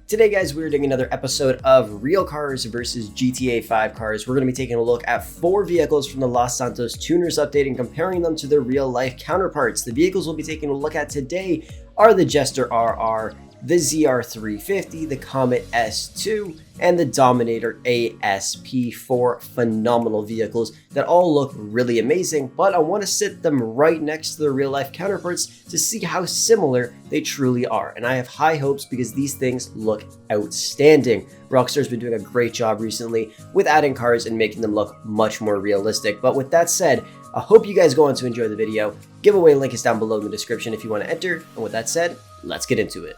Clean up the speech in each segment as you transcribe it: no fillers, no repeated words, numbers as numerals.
Today, guys, we're doing another episode of Real Cars versus GTA 5 cars. We're going to be taking a look at 4 vehicles from the Los Santos Tuners update and comparing them to their real-life counterparts. The vehicles we'll be taking a look at today are the Jester RR, the ZR350, the Comet S2, and the Dominator ASP. 4 phenomenal vehicles that all look really amazing, but I want to sit them right next to their real-life counterparts to see how similar they truly are. And I have high hopes because these things look outstanding. Rockstar's been doing a great job recently with adding cars and making them look much more realistic. But with that said, I hope you guys go on to enjoy the video. Giveaway link is down below in the description if you want to enter. And with that said, let's get into it.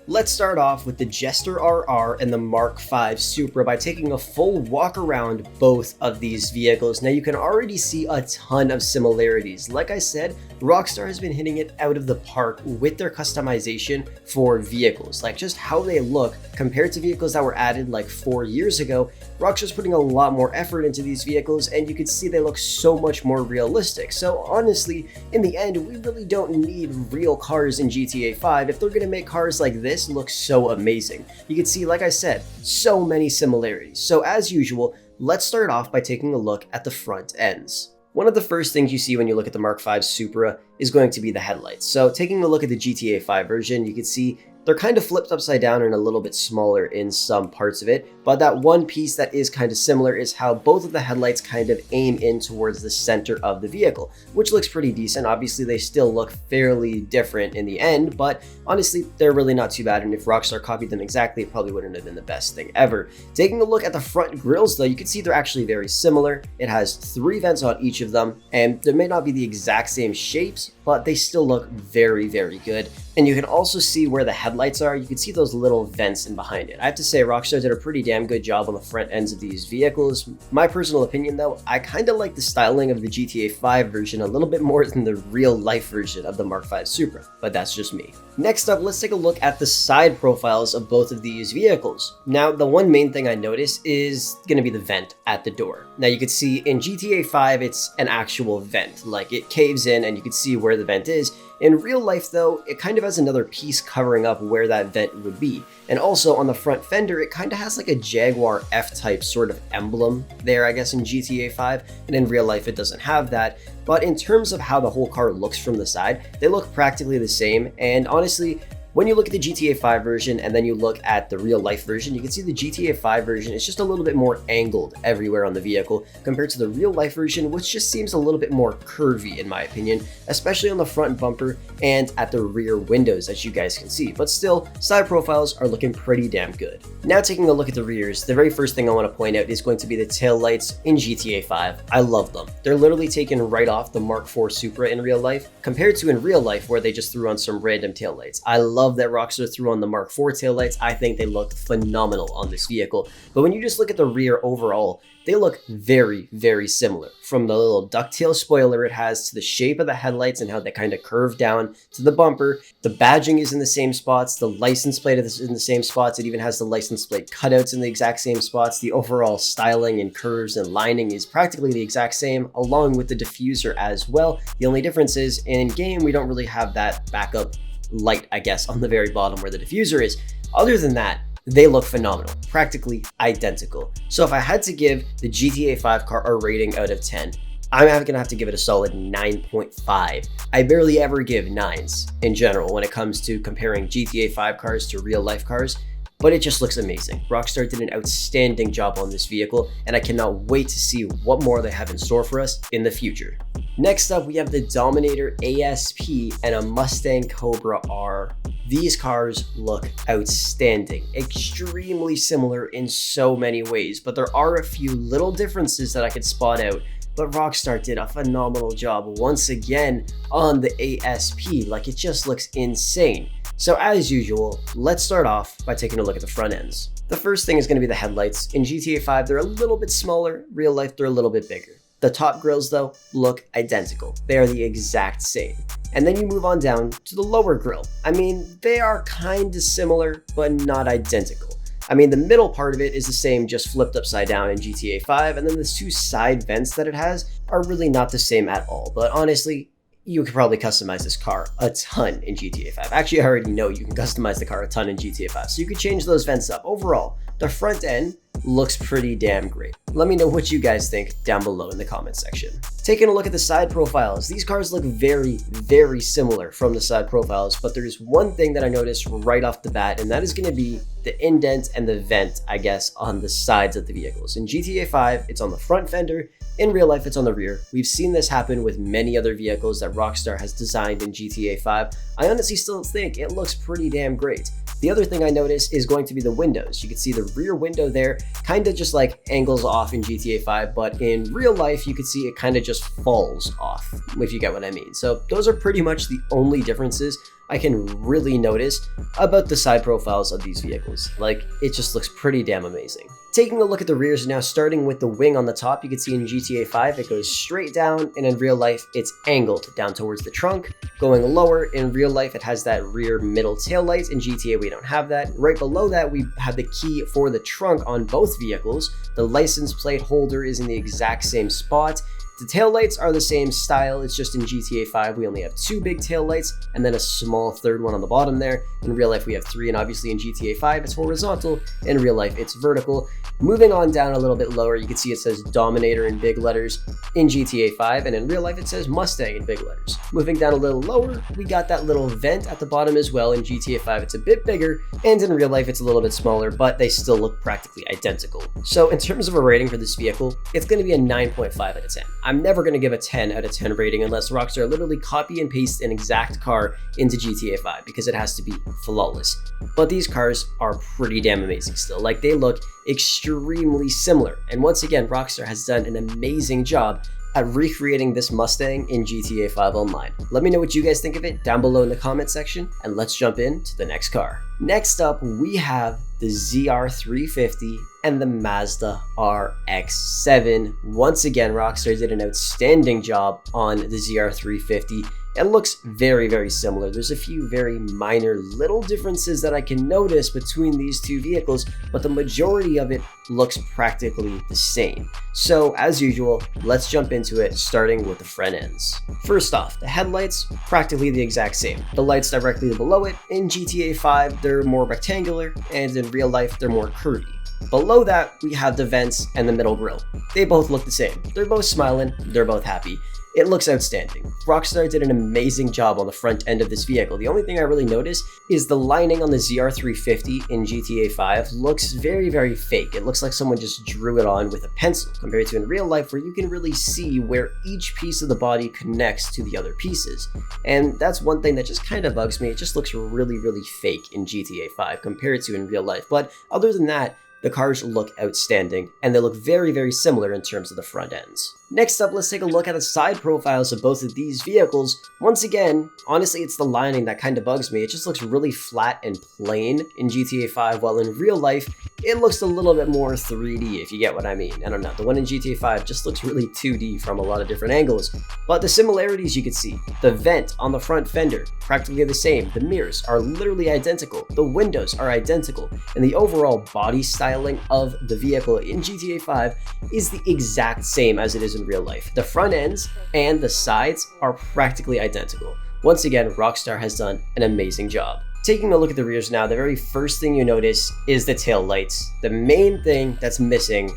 Let's start off with the Jester RR and the Mark V Supra by taking a full walk around both of these vehicles. Now you can already see a ton of similarities. Like I said, Rockstar has been hitting it out of the park with their customization for vehicles. Like just how they look compared to vehicles that were added like 4 years ago. Rockstar's putting a lot more effort into these vehicles and you can see they look so much more realistic. So honestly, in the end, we really don't need real cars in GTA 5 if they're going to make cars like this look so amazing. You can see, like I said, so many similarities. So as usual, let's start off by taking a look at the front ends. One of the first things you see when you look at the Mark V Supra is going to be the headlights. So taking a look at the GTA 5 version, you can see they're kind of flipped upside down and a little bit smaller in some parts of it, but that one piece that is kind of similar is how both of the headlights kind of aim in towards the center of the vehicle, which looks pretty decent. Obviously, they still look fairly different in the end, but honestly, they're really not too bad, and if Rockstar copied them exactly, it probably wouldn't have been the best thing ever. Taking a look at the front grills, though, you can see they're actually very similar. It has 3 vents on each of them, and they may not be the exact same shapes, but they still look very, very good. And you can also see where the headlights are. You can see those little vents in behind it. I have to say, Rockstar did a pretty damn good job on the front ends of these vehicles. My personal opinion, though, I kind of like the styling of the GTA 5 version a little bit more than the real life version of the Mark V Supra, but that's just me. Next up, let's take a look at the side profiles of both of these vehicles. Now, the one main thing I notice is going to be the vent at the door. Now, you can see in GTA 5, it's an actual vent, like it caves in and you can see where the vent is. In real life, though, it kind of has another piece covering up where that vent would be. And also on the front fender, it kind of has like a Jaguar F-type sort of emblem there, I guess, in GTA 5. And in real life, it doesn't have that. But in terms of how the whole car looks from the side, they look practically the same. And honestly, when you look at the GTA 5 version and then you look at the real life version, you can see the GTA 5 version is just a little bit more angled everywhere on the vehicle compared to the real life version, which just seems a little bit more curvy in my opinion, especially on the front bumper and at the rear windows as you guys can see. But still, side profiles are looking pretty damn good. Now taking a look at the rears, the very first thing I want to point out is going to be the tail lights in GTA 5. I love them. They're literally taken right off the Mark IV Supra in real life compared to in real life where they just threw on some random tail lights. I love that Rockstar threw on the Mark IV taillights. I think they look phenomenal on this vehicle. But when you just look at the rear overall, they look very, very similar. From the little ducktail spoiler it has to the shape of the headlights and how they kind of curve down to the bumper. The badging is in the same spots. The license plate is in the same spots. It even has the license plate cutouts in the exact same spots. The overall styling and curves and lining is practically the exact same, along with the diffuser as well. The only difference is in game, we don't really have that backup light, I guess, on the very bottom where the diffuser is. Other than that, they look phenomenal, practically identical. So if I had to give the GTA 5 car a rating out of 10, I'm gonna have to give it a solid 9.5. I barely ever give 9s in general when it comes to comparing GTA 5 cars to real life cars, but it just looks amazing. Rockstar did an outstanding job on this vehicle, and I cannot wait to see what more they have in store for us in the future. Next up, we have the Dominator ASP and a Mustang Cobra R. These cars look outstanding, extremely similar in so many ways, but there are a few little differences that I could spot out. But Rockstar did a phenomenal job once again on the ASP, like it just looks insane. So as usual, let's start off by taking a look at the front ends. The first thing is going to be the headlights. In GTA 5, they're a little bit smaller. Real life, they're a little bit bigger. The top grills, though, look identical. They are the exact same. And then you move on down to the lower grill. I mean, they are kind of similar, but not identical. I mean, the middle part of it is the same, just flipped upside down in GTA 5, and then the 2 side vents that it has are really not the same at all. But honestly, you could probably customize this car a ton in GTA 5. Actually, I already know you can customize the car a ton in GTA 5, so you could change those vents up. Overall, the front end looks pretty damn great. Let me know what you guys think down below in the comment section. Taking a look at the side profiles, these cars look very, very similar from the side profiles, but there's one thing that I noticed right off the bat, and that is going to be the indent and the vent, I guess, on the sides of the vehicles. In GTA 5, it's on the front fender. In real life, it's on the rear. We've seen this happen with many other vehicles that Rockstar has designed in GTA 5. I honestly still think it looks pretty damn great. The other thing I noticed is going to be the windows. You can see the rear window there kind of just like angles off in GTA 5, but in real life, you could see it kind of just falls off, if you get what I mean. So those are pretty much the only differences I can really notice about the side profiles of these vehicles. Like, it just looks pretty damn amazing. Taking a look at the rears now, starting with the wing on the top, you can see in GTA 5 it goes straight down, and in real life it's angled down towards the trunk. Going lower, in real life it has that rear middle tail light. In GTA we don't have that. Right below that we have the key for the trunk on both vehicles. The license plate holder is in the exact same spot. The taillights are the same style, it's just in GTA 5 we only have 2 big taillights and then a small third one on the bottom there. In real life we have 3, and obviously in GTA 5 it's horizontal, in real life it's vertical. Moving on down a little bit lower, you can see it says Dominator in big letters in GTA 5, and in real life it says Mustang in big letters. Moving down a little lower, we got that little vent at the bottom as well. In GTA 5 it's a bit bigger, and in real life it's a little bit smaller, but they still look practically identical. So in terms of a rating for this vehicle, it's going to be a 9.5 out of 10. I'm never going to give a 10 out of 10 rating unless Rockstar literally copy and paste an exact car into GTA 5, because it has to be flawless. But these cars are pretty damn amazing still. Like, they look extremely similar. And once again, Rockstar has done an amazing job at recreating this Mustang in GTA 5 Online. Let me know what you guys think of it down below in the comment section, and let's jump into the next car. Next up, we have the ZR350 and the Mazda RX-7. Once again, Rockstar did an outstanding job on the ZR350. It looks very, very similar. There's a few very minor little differences that I can notice between these two vehicles, but the majority of it looks practically the same. So as usual, let's jump into it, starting with the front ends. First off, the headlights, practically the exact same. The lights directly below it, in GTA 5, they're more rectangular, and in real life, they're more curvy. Below that, we have the vents and the middle grille. They both look the same. They're both smiling, they're both happy. It looks outstanding. Rockstar did an amazing job on the front end of this vehicle. The only thing I really noticed is the lining on the ZR350 in GTA 5 looks very, very fake. It looks like someone just drew it on with a pencil, compared to in real life where you can really see where each piece of the body connects to the other pieces. And that's one thing that just kind of bugs me. It just looks really, really fake in GTA 5 compared to in real life. But other than that, the cars look outstanding, and they look very, very similar in terms of the front ends. Next up, let's take a look at the side profiles of both of these vehicles. Once again, honestly, it's the lining that kind of bugs me. It just looks really flat and plain in GTA 5, while in real life, it looks a little bit more 3D, if you get what I mean. I don't know, the one in GTA 5 just looks really 2D from a lot of different angles. But the similarities you can see, the vent on the front fender, practically the same. The mirrors are literally identical. The windows are identical. And the overall body styling of the vehicle in GTA 5 is the exact same as it is in real life. The front ends and the sides are practically identical. Once again, Rockstar has done an amazing job. Taking a look at the rears now, the very first thing you notice is the tail lights. The main thing that's missing,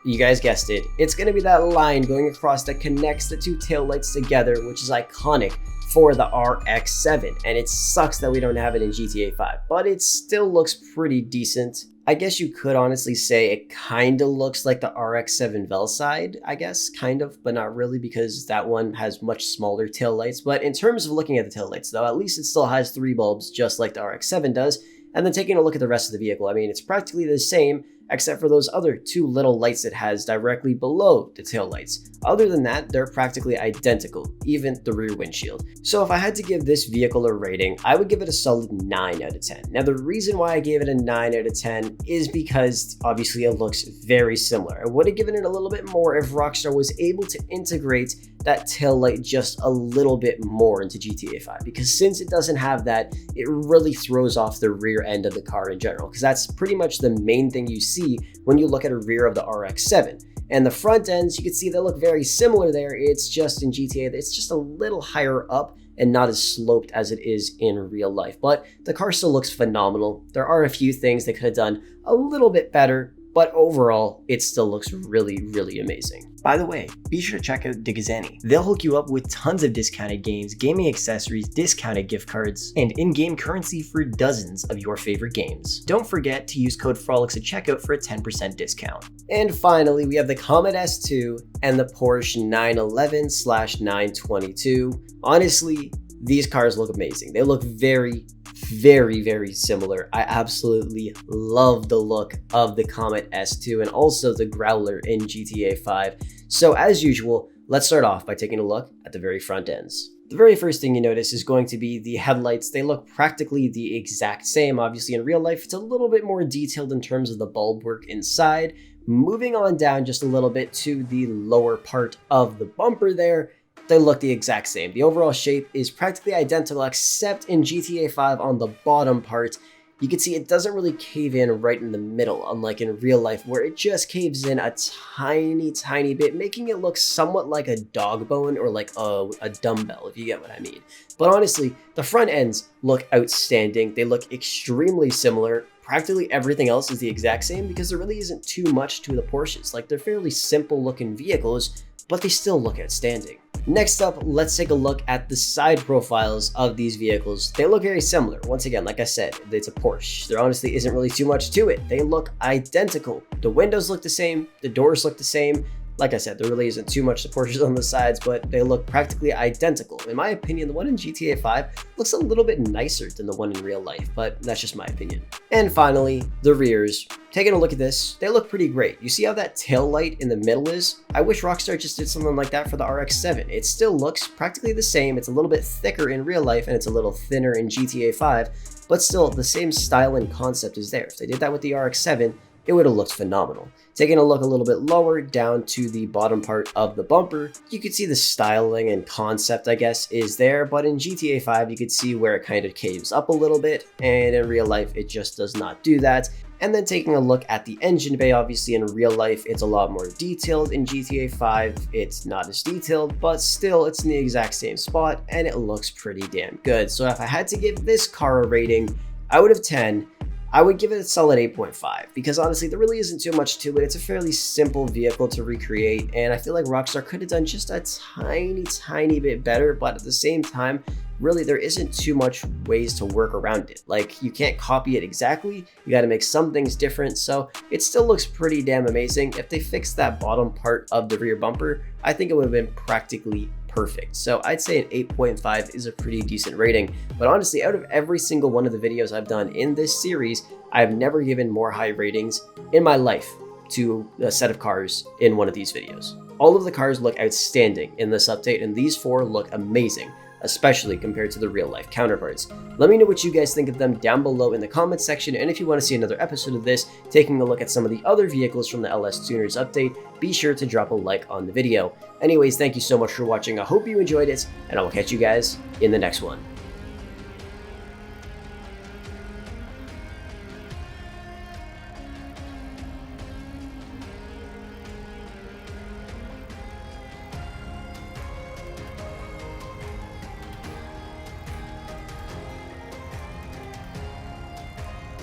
you guys guessed it, it's going to be that line going across that connects the two tail lights together, which is iconic for the RX-7, and it sucks that we don't have it in GTA 5, but it still looks pretty decent. I guess you could honestly say it kind of looks like the RX-7 Velside, I guess, kind of, but not really, because that one has much smaller taillights. But in terms of looking at the taillights, though, at least it still has 3 bulbs, just like the RX-7 does. And then taking a look at the rest of the vehicle, I mean, it's practically the same, except for those other 2 little lights it has directly below the tail lights. Other than that, they're practically identical, even the rear windshield. So if I had to give this vehicle a rating, I would give it a solid 9 out of 10. Now, the reason why I gave it a 9 out of 10 is because obviously it looks very similar. I would have given it a little bit more if Rockstar was able to integrate that tail light just a little bit more into GTA 5, because since it doesn't have that, it really throws off the rear end of the car in general, because that's pretty much the main thing you see when you look at a rear of the RX-7. And the front ends, you can see they look very similar there. It's just in GTA, it's just a little higher up and not as sloped as it is in real life. But the car still looks phenomenal. There are a few things they could have done a little bit better, but overall, it still looks really, really amazing. By the way, be sure to check out DigiZani. They'll hook you up with tons of discounted games, gaming accessories, discounted gift cards, and in-game currency for dozens of your favorite games. Don't forget to use code Frolics at checkout for a 10% discount. And finally, we have the Comet S2 and the Porsche 911/922. Honestly, these cars look amazing. They look very, very similar. I absolutely love the look of the Comet S2 and also the Growler in GTA 5. So as usual, let's start off by taking a look at the very front ends. The very first thing you notice is going to be the headlights. They look practically the exact same. Obviously in real life, it's a little bit more detailed in terms of the bulb work inside. Moving on down just a little bit to the lower part of the bumper there, they look the exact same. The overall shape is practically identical, except in GTA 5 on the bottom part, you can see it doesn't really cave in right in the middle, unlike in real life where it just caves in a tiny bit, making it look somewhat like a dog bone or like a dumbbell, if you get what I mean. But honestly, the front ends look outstanding. They look extremely similar. Practically everything else is the exact same because there really isn't too much to the Porsches. Like, they're fairly simple looking vehicles, but they still look outstanding. Next up, let's take a look at the side profiles of these vehicles. They look very similar. Once again, like I said, it's a Porsche. There honestly isn't really too much to it. They look identical. The windows look the same. The doors look the same. Like I said, there really isn't too much to Porsches on the sides, but they look practically identical. In my opinion, the one in GTA 5 looks a little bit nicer than the one in real life, but that's just my opinion. And finally, the rears. Taking a look at this, they look pretty great. You see how that tail light in the middle is? I wish Rockstar just did something like that for the RX-7. It still looks practically the same. It's a little bit thicker in real life and it's a little thinner in GTA 5, but still the same style and concept is there. If they did that with the RX-7, it would have looked phenomenal. Taking a look a little bit lower down to the bottom part of the bumper, you could see the styling and concept, I guess, is there, but in GTA 5, you could see where it kind of caves up a little bit, and in real life, it just does not do that. And then taking a look at the engine bay, obviously in real life, it's a lot more detailed. In GTA 5, it's not as detailed, but still it's in the exact same spot, and it looks pretty damn good. So if I had to give this car a rating out of 10, I would give it a solid 8.5 because honestly, there really isn't too much to it. It's a fairly simple vehicle to recreate, and I feel like Rockstar could have done just a tiny bit better, but at the same time, really there isn't too much ways to work around it. Like, you can't copy it exactly, you got to make some things different, so it still looks pretty damn amazing. If they fixed that bottom part of the rear bumper, I think it would have been practically perfect. So I'd say an 8.5 is a pretty decent rating, but honestly, out of every single one of the videos I've done in this series, I've never given more high ratings in my life to a set of cars in one of these videos. All of the cars look outstanding in this update, and these four look amazing, especially compared to the real life counterparts. Let me know what you guys think of them down below in the comments section, and if you want to see another episode of this, taking a look at some of the other vehicles from the LS Tuners update, be sure to drop a like on the video. Anyways, thank you so much for watching, I hope you enjoyed it, and I will catch you guys in the next one.